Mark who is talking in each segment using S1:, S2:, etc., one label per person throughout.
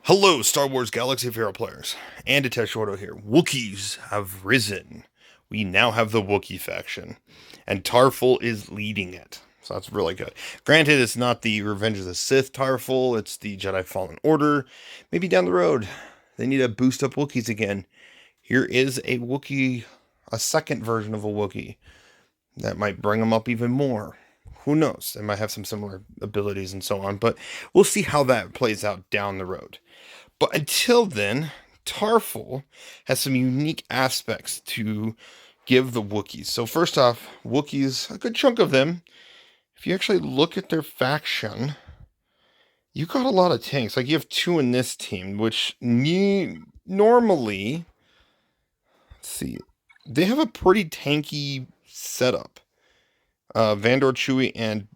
S1: Hello, Star Wars Galaxy of Hero players, and Detach Ordo here. Wookiees have risen. We now have the Wookiee faction, and Tarfful is leading it. So that's really good. Granted, it's not the Revenge of the Sith Tarfful, it's the Jedi Fallen Order. Maybe down the road, they need to boost up Wookiees again. Here is a Wookiee, a second version of a Wookiee. That might bring them up even more. Who knows? They might have some similar abilities and so on, but we'll see how that plays out down the road. But until then, Tarfful has some unique aspects to give the Wookiees. So first off, Wookiees, a good chunk of them, if you actually look at their faction, you got a lot of tanks. Like you have two in this team, which normally, let's see, they have a pretty tanky setup. Vandor, Chewie, and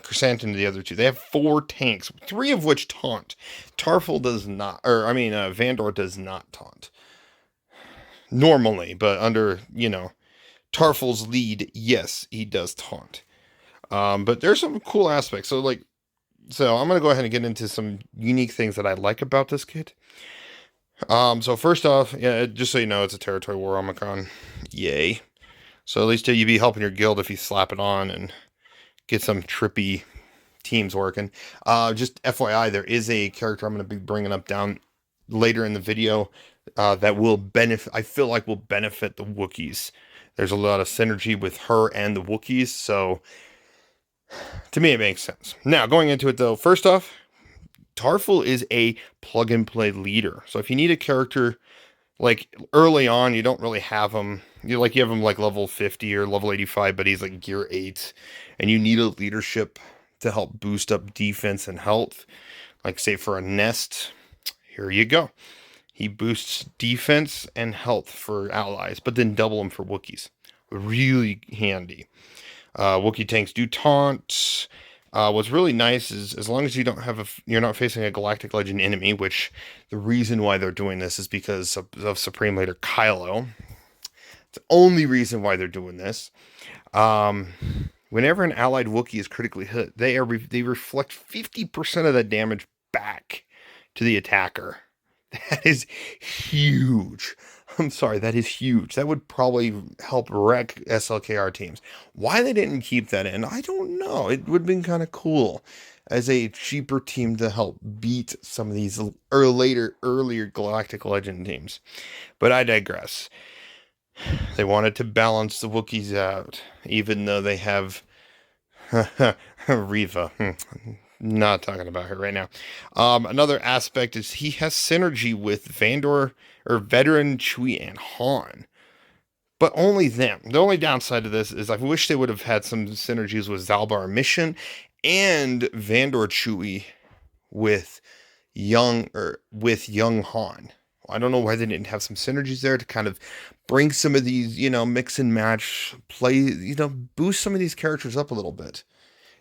S1: Chrysanthemum, the other two. They have 4 tanks, 3 of which taunt. Tarfful does not, Vandor does not taunt. Normally, but under, Tarfful's lead, yes, he does taunt. But there's some cool aspects. So I'm going to go ahead and get into some unique things that I like about this kit. So first off, yeah, just so you know, it's a territory war Omicron. Yay. So at least you'd be helping your guild if you slap it on and get some trippy teams working. Just FYI, there is a character I'm going to be bringing up down later in the video that will benefit. I feel like will benefit the Wookiees. There's a lot of synergy with her and the Wookiees, so to me it makes sense. Now going into it though, first off, Tarfful is a plug and play leader. So if you need a character like early on, you don't really have him. You have him like level 50 or level 85, but he's like gear 8, and you need a leadership to help boost up defense and health. Like say for a nest, here you go. He boosts defense and health for allies, but then double them for Wookiees. Really handy. Wookiee tanks do taunt. What's really nice is as long as you're not facing a Galactic Legend enemy, which the reason why they're doing this is because of Supreme Leader Kylo. It's the only reason why they're doing this. Whenever an allied Wookiee is critically hit, they reflect 50% of the damage back to the attacker. That is huge. I'm sorry, that is huge. That would probably help wreck SLKR teams. Why they didn't keep that in, I don't know. It would have been kind of cool as a cheaper team to help beat some of these earlier Galactic Legend teams. But I digress. They wanted to balance the Wookiees out, even though they have Riva. Not talking about her right now. Another aspect is he has synergy with Vandor or Veteran, Chewie, and Han. But only them. The only downside of this is I wish they would have had some synergies with Zalbar Mission and Vandor Chewie with young Han. I don't know why they didn't have some synergies there to kind of bring some of these, mix and match play, boost some of these characters up a little bit.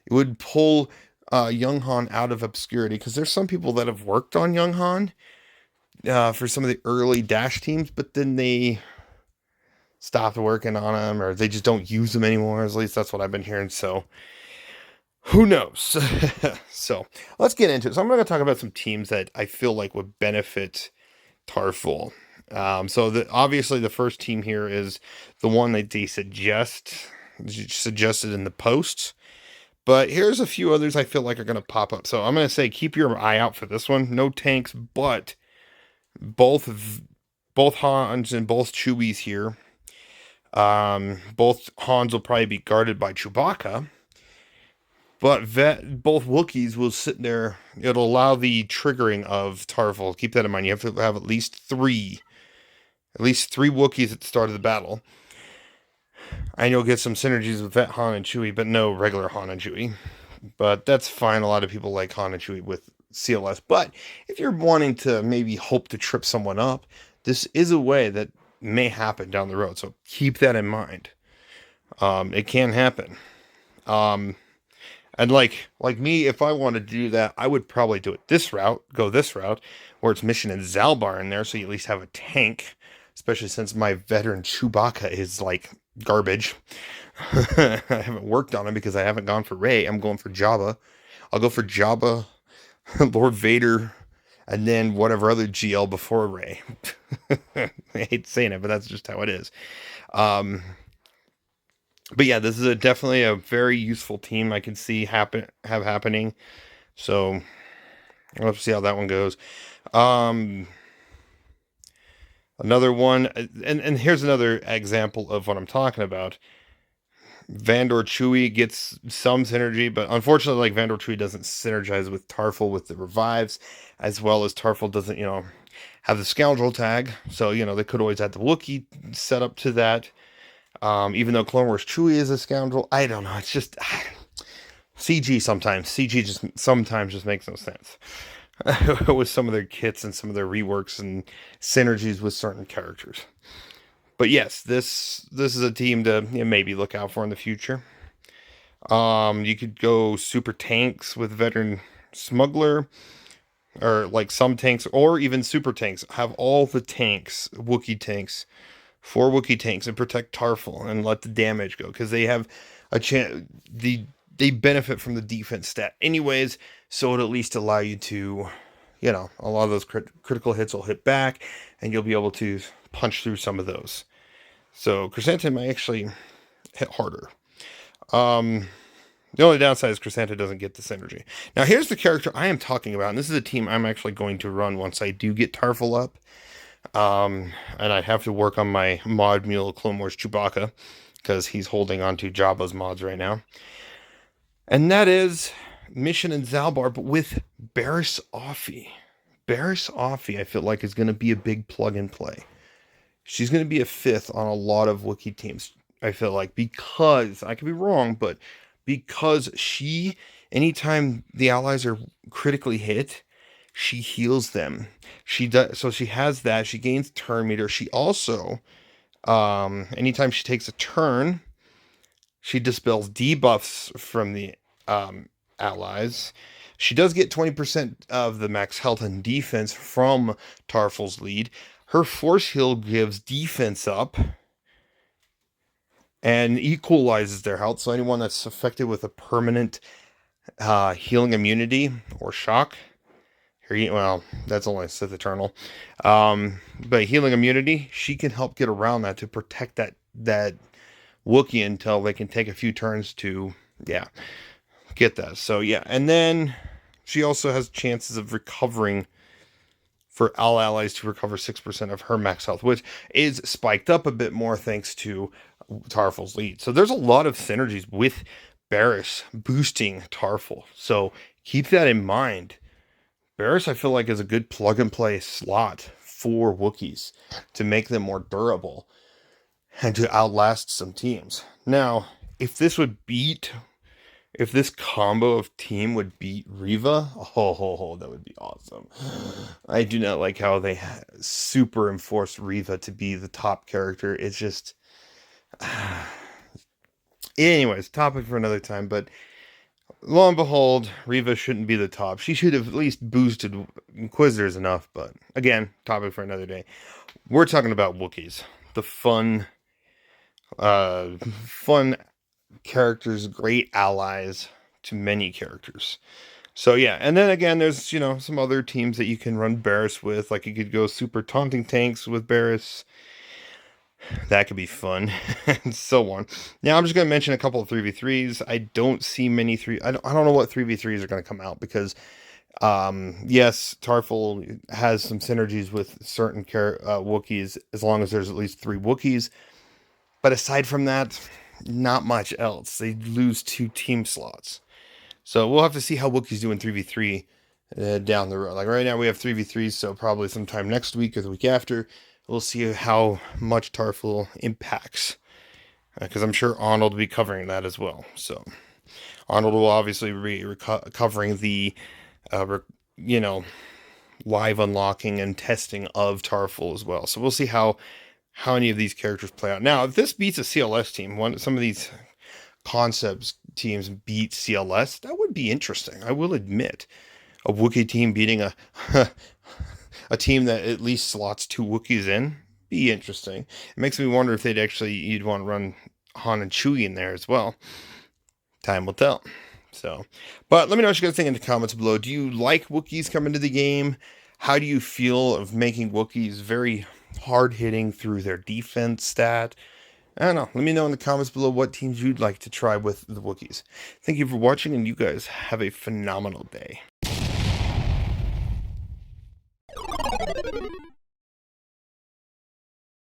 S1: It would pull Young Han out of obscurity because there's some people that have worked on Young Han for some of the early Dash teams, but then they stopped working on him or they just don't use them anymore. At least that's what I've been hearing. So who knows? So let's get into it. So I'm going to talk about some teams that I feel like would benefit Tarfful. Obviously the first team here is the one that they suggested in the post. But here's a few others I feel like are going to pop up. So I'm going to say keep your eye out for this one. No tanks, but both Hans and both Chewies here. Both Hans will probably be guarded by Chewbacca. But both Wookiees will sit there. It'll allow the triggering of Tarfful. Keep that in mind. You have to have at least three Wookiees at the start of the battle. And you'll get some synergies with Vet Han and Chewie, but no regular Han and Chewie. But that's fine. A lot of people like Han and Chewie with CLS. But if you're wanting to maybe hope to trip someone up, this is a way that may happen down the road. So keep that in mind. It can happen. And like me, if I wanted to do that, I would probably go this route, where it's Mission and Zalbar in there, so you at least have a tank, especially since my veteran Chewbacca is like garbage. I haven't worked on him because I haven't gone for Rey. I'm going for Jabba. I'll go for Jabba, Lord Vader, and then whatever other GL before Ray. I hate saying it, but that's just how it is. Um, but yeah, this is definitely a very useful team I can see happening. So we'll have to see how that one goes. Um, Another one, and here's another example of what I'm talking about. Vandor Chewy gets some synergy, but unfortunately, like Vandor Chewy doesn't synergize with Tarfful with the revives, as well as Tarfful doesn't, have the scoundrel tag. So, they could always add the Wookiee set up to that. Even though Clone Wars Chewy is a scoundrel, I don't know. It's just CG sometimes. CG just sometimes just makes no sense with some of their kits and some of their reworks and synergies with certain characters. But yes, this is a team to maybe look out for in the future. You could go super tanks with veteran smuggler, or like some tanks, or even super tanks. Have all the tanks, Wookiee tanks, 4 Wookiee tanks, and protect Tarfful and let the damage go because they have a chance. They benefit from the defense stat anyways, so it'll at least allow you to, a lot of those critical hits will hit back, and you'll be able to punch through some of those. So Chrysanthemum might actually hit harder. The only downside is Chrysanthemum doesn't get the synergy. Now here's the character I am talking about, and this is a team I'm actually going to run once I do get Tarfful up. And I have to work on my mod mule Clone Wars Chewbacca, because he's holding on to Jabba's mods right now. And that is Mission in Zalbar, but with Barris Offee. Barris Offee, I feel like, is going to be a big plug and play. She's going to be a 5th on a lot of Wookiee teams, I feel like, because, I could be wrong, but because anytime the allies are critically hit, she heals them. She does, so she has that. She gains turn meter. She also, anytime she takes a turn, she dispels debuffs from the allies. She does get 20% of the max health and defense from Tarfful's lead. Her force heal gives defense up and equalizes their health. So anyone that's affected with a permanent healing immunity or shock, well, that's only Sith Eternal, but healing immunity, she can help get around that to protect that Wookiee until they can take a few turns to, get that. So, and then she also has chances of recovering, for all allies to recover 6% of her max health, which is spiked up a bit more thanks to Tarfful's lead. So there's a lot of synergies with Barris boosting Tarfful. So keep that in mind. Barris, I feel like, is a good plug and play slot for Wookiees to make them more durable and to outlast some teams. Now, if this combo of team would beat Reva, that would be awesome. I do not like how they super enforced Reva to be the top character. It's just, anyways, topic for another time. But lo and behold, Reva shouldn't be the top. She should have at least boosted Inquisitors enough. But again, topic for another day. We're talking about Wookiees, the fun characters, great allies to many characters. So and then again, there's some other teams that you can run Barris with, like you could go super taunting tanks with Barris. That could be fun, and so on. Now I'm just going to mention a couple of 3v3s. I don't see many I don't know what 3v3s are going to come out, because yes, Tarfful has some synergies with certain Wookiees, as long as there's at least 3 Wookiees. But aside from that, not much else. They lose 2 team slots. So we'll have to see how Wookiees do in 3v3 down the road. Like right now we have 3v3s, so probably sometime next week or the week after, we'll see how much Tarfful impacts. Because I'm sure Arnold will be covering that as well. So Arnold will obviously be covering the, live unlocking and testing of Tarfful as well. So we'll see how any of these characters play out. Now, if this beats a CLS team, some of these concepts teams beat CLS, that would be interesting. I will admit, a Wookiee team beating a a team that at least slots 2 Wookiees in, be interesting. It makes me wonder if you'd want to run Han and Chewie in there as well. Time will tell. So, but let me know what you guys think in the comments below. Do you like Wookiees coming to the game? How do you feel of making Wookiees very hard-hitting through their defense stat? I don't know. Let me know in the comments below what teams you'd like to try with the Wookiees. Thank you for watching, and you guys have a phenomenal day.